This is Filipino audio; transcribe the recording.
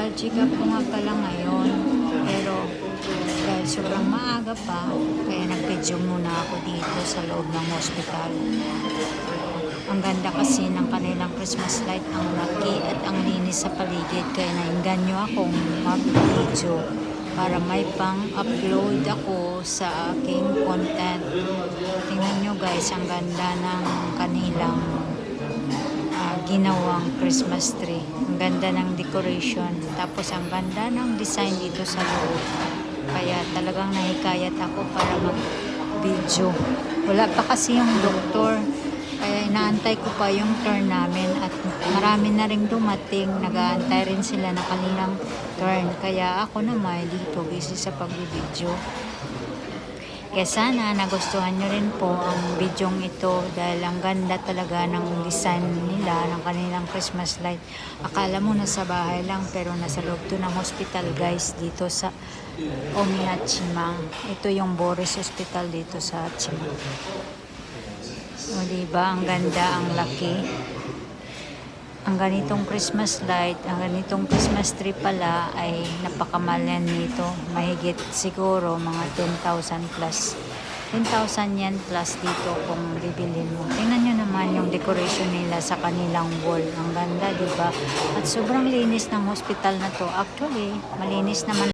Nagpa-check up ko nga pala ngayon. Pero dahil sobrang maaga pa, kaya nag-video muna ako dito sa loob ng hospital. Ang ganda kasi ng kanilang Christmas light, ang laki at ang linis sa paligid. Kaya nainganyo akong mag-video para may pang-upload ako sa aking content. Tingnan nyo guys, ang ganda ng kanilang ginawang Christmas tree. Ang ganda ng decoration. Tapos ang ganda ng design dito sa loob. Kaya talagang nahikayat ako para mag-video. Wala pa kasi yung doktor. Kaya inaantay ko pa yung turn namin at marami na rin dumating. Nag-aantay rin sila na kanilang turn. Kaya ako naman dito busy sa pag-video. Kaya sana nagustuhan nyo rin po ang bidyong ito dahil ang ganda talaga ng design nila ng kanilang Christmas light. Akala mo nasa bahay lang pero nasa loob to ng hospital guys dito sa Omiachimang. Ito yung Boris Hospital dito sa Chimang. O diba, ang ganda, ang laki. Ang ganitong Christmas light, ang ganitong Christmas tree pala ay napakamahal nito. Mahigit siguro mga 10,000 plus. 10,000 yan plus dito kung bibilhin mo. Tingnan nyo naman yung decoration nila sa kanilang wall. Ang ganda, diba? At sobrang linis ng hospital na to. Actually, malinis naman